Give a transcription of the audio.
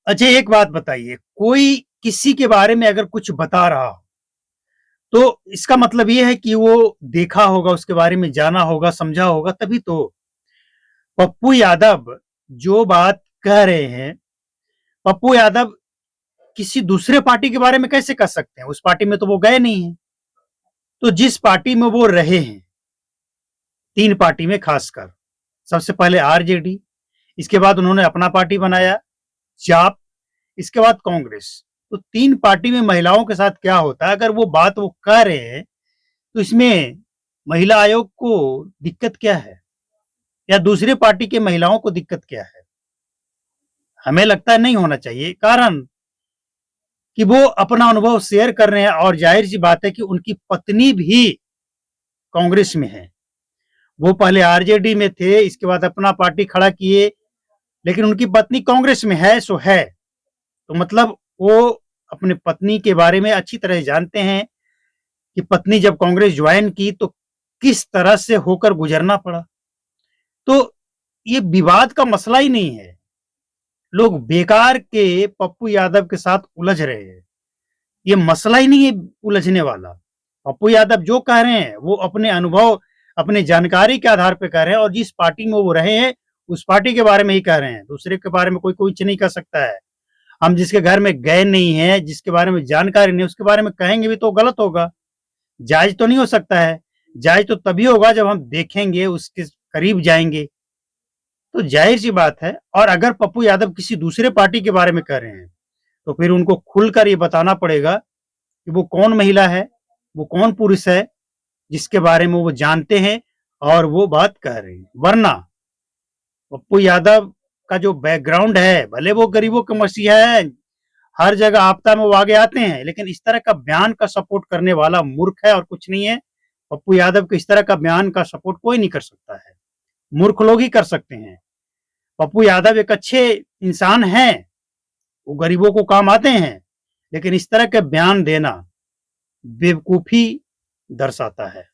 अच्छा, एक बात बताइए, कोई किसी के बारे में अगर कुछ बता रहा हो, तो इसका मतलब ये है कि वो देखा होगा, उसके बारे में जाना होगा, समझा होगा तभी तो। पप्पू यादव जो बात कह रहे हैं, पप्पू यादव किसी दूसरे पार्टी के बारे में कैसे कह सकते हैं? उस पार्टी में तो वो गए नहीं हैं। तो जिस पार्टी में वो रहे हैं, 3 पार्टी में खासकर, सबसे पहले आरजेडी, इसके बाद उन्होंने अपना पार्टी बनाया, जाप, इसके बाद कांग्रेस। तो 3 पार्टी में महिलाओं के साथ क्या होता है, अगर वो बात वो कह रहे हैं, तो इसमें महिला आयोग को दिक्कत क्या है? या दूसरे पार्टी के महिलाओं को दिक्कत क्या है? हमें लगता है नहीं होना चाहिए। कारण कि वो अपना अनुभव शेयर कर रहे हैं और जाहिर-सी बात है कि उनकी पत्नी भी कांग्रेस में है। वो पहले आरजेडी में थे, इसके बाद अपना पार्टी खड़ा किए, लेकिन उनकी पत्नी कांग्रेस में है सो है। तो मतलब वो अपनी पत्नी के बारे में अच्छी तरह जानते हैं कि पत्नी जब कांग्रेस ज्वाइन की तो किस तरह से होकर गुजरना पड़ा। तो ये विवाद का मसला ही नहीं है। लोग बेकार के पप्पू यादव के साथ उलझ रहे हैं। ये मसला ही नहीं है उलझने वाला। पप्पू यादव जो कह रहे हैं वो अपने अनुभव, अपने जानकारी के आधार पे कह रहे हैं और जिस पार्टी में वो रहे हैं, उस पार्टी के बारे में ही कह रहे हैं। दूसरे के बारे में कोई कुछ नहीं कह सकता है। हम जिसके घर में गए नहीं हैं, जिसके बारे में जानकारी नहीं, उसके बारे में कहेंगे भी तो गलत होगा। जायज़ तो नहीं हो सकता है। जायज़ तो तभी होगा जब हम देखेंगे, उसके करीब जाएँगे। तो ज़ाहिर-सी बात है। और अगर पप्पू यादव किसी दूसरे पार्टी के बारे में कह रहे हैं, तो फिर उनको खुलकर ये बताना पड़ेगा कि वो कौन महिला है, वो कौन पुरुष है, जिसके बारे में वो जानते हैं और वो बात कह रहे हैं। वरना पप्पू यादव का जो बैकग्राउंड है, भले वो गरीबों के मसीहा हैं, हर जगह आपदा में वो आगे आते हैं, लेकिन इस तरह का बयान का सपोर्ट करने वाला मूर्ख है और कुछ नहीं है। पप्पू यादव के इस तरह का बयान का सपोर्ट कोई नहीं कर सकता है। मूर्ख लोग ही कर सकते हैं। पप्पू यादव एक अच्छे इंसान हैं, वो गरीबों को काम आते हैं, लेकिन इस तरह के बयान देना बेवकूफ़ी दर्शाता है।